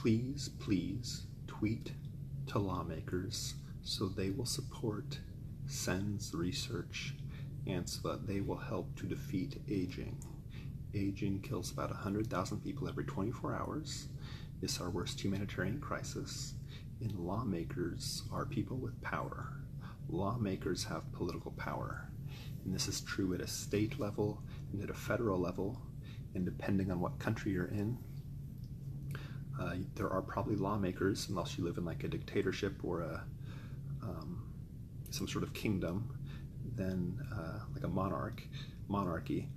please, please tweet to lawmakers so they will support SENS research and so that they will help to defeat aging. Aging kills about 100,000 people every 24 hours. It's our worst humanitarian crisis. And lawmakers are people with power. Lawmakers have political power. And this is true at a state level and at a federal level. And depending on what country you're in, there are probably lawmakers, unless you live in like a dictatorship or some sort of kingdom, then like a monarchy,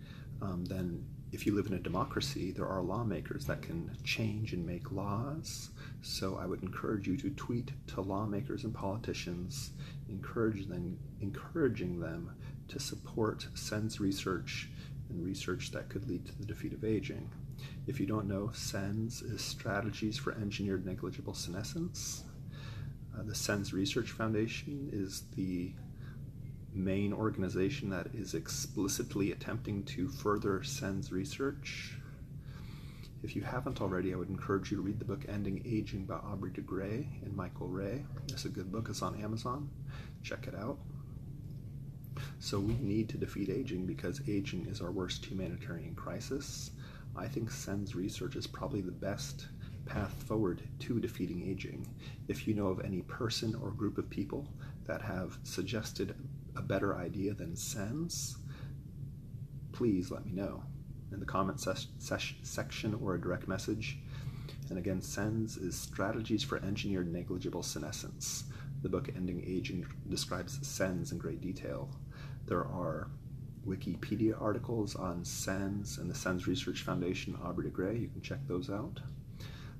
then if you live in a democracy, there are lawmakers that can change and make laws. So I would encourage you to tweet to lawmakers and politicians, encouraging them to support SENS research and research that could lead to the defeat of aging. If you don't know, SENS is Strategies for Engineered Negligible Senescence. The SENS Research Foundation is the main organization that is explicitly attempting to further SENS research. If you haven't already, I would encourage you to read the book Ending Aging by Aubrey de Grey and Michael Ray. It's a good book. It's on Amazon. Check it out. So we need to defeat aging because aging is our worst humanitarian crisis. I think SENS research is probably the best path forward to defeating aging. If you know of any person or group of people that have suggested a better idea than SENS, please let me know in the comment section or a direct message. And again, SENS is Strategies for Engineered Negligible Senescence. The book Ending Aging describes SENS in great detail. There are Wikipedia articles on SENS and the SENS Research Foundation, Aubrey de Grey. You can check those out.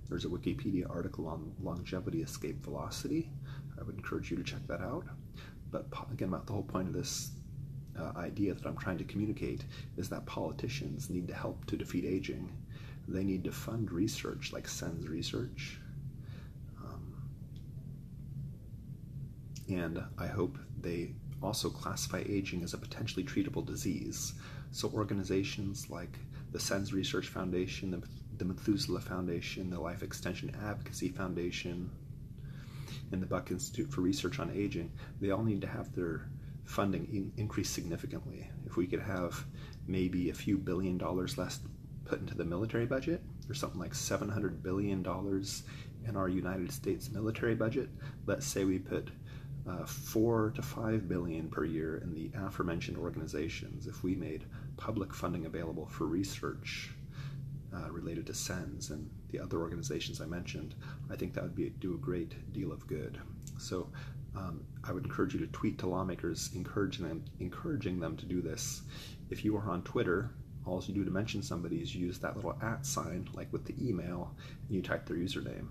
There's a Wikipedia article on longevity escape velocity. I would encourage you to check that out. But again, the whole point of this idea that I'm trying to communicate is that politicians need to help to defeat aging. They need to fund research like SENS research. And I hope they also classify aging as a potentially treatable disease. So organizations like the SENS Research Foundation, the Methuselah Foundation, the Life Extension Advocacy Foundation, and the Buck Institute for Research on Aging, they all need to have their funding increase significantly. If we could have maybe a few $1 billion less put into the military budget, or something like $700 billion in our United States military budget, let's say we put $4 to $5 billion per year in the aforementioned organizations. If we made public funding available for research related to SENS and the other organizations I mentioned, I think that would do a great deal of good. So I would encourage you to tweet to lawmakers, encouraging them to do this. If you are on Twitter, all you do to mention somebody is use that little @ sign, like with the email, and you type their username.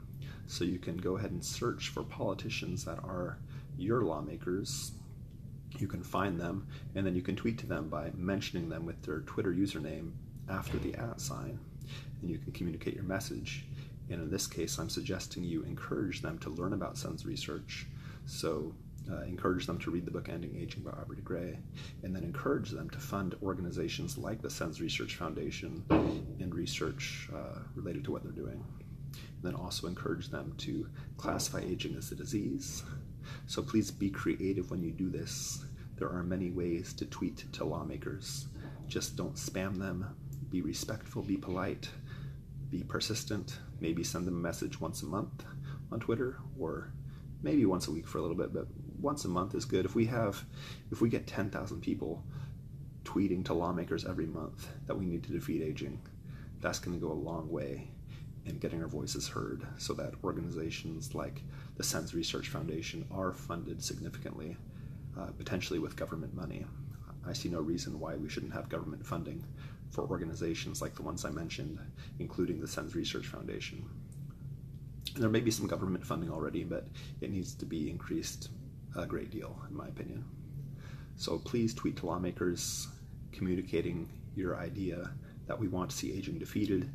So you can go ahead and search for politicians that are your lawmakers. You can find them, and then you can tweet to them by mentioning them with their Twitter username after the @ sign, and you can communicate your message. And in this case, I'm suggesting you encourage them to learn about SENS research. So encourage them to read the book Ending Aging by Aubrey de Grey, and then encourage them to fund organizations like the SENS Research Foundation and research related to what they're doing. And then also encourage them to classify aging as a disease. So please be creative when you do this. There are many ways to tweet to lawmakers. Just don't spam them. Be respectful, be polite, be persistent. Maybe send them a message once a month on Twitter, or maybe once a week for a little bit, but once a month is good. If we get 10,000 people tweeting to lawmakers every month that we need to defeat aging, that's going to go a long way in getting our voices heard, so that organizations like the SENS Research Foundation are funded significantly, potentially with government money. I see no reason why we shouldn't have government funding for organizations like the ones I mentioned, including the SENS Research Foundation. And there may be some government funding already, but it needs to be increased a great deal, in my opinion. So please tweet to lawmakers communicating your idea that we want to see aging defeated,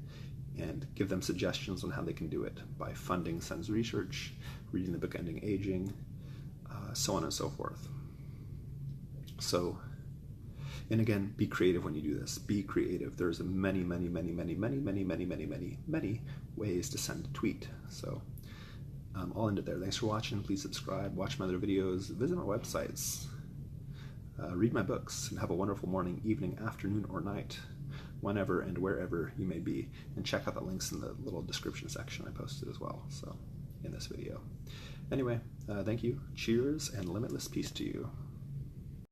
and give them suggestions on how they can do it by funding SENS research, reading the book Ending Aging, so on and so forth. So And again, be creative when you do this. Be creative. There's many ways to send a tweet. So I'll end it there. Thanks for watching. Please subscribe, watch my other videos, visit my websites, read my books, and have a wonderful morning, evening, afternoon, or night, whenever and wherever you may be. And check out the links in the little description section I posted as well, so in this video. Anyway, thank you, cheers, and limitless peace to you.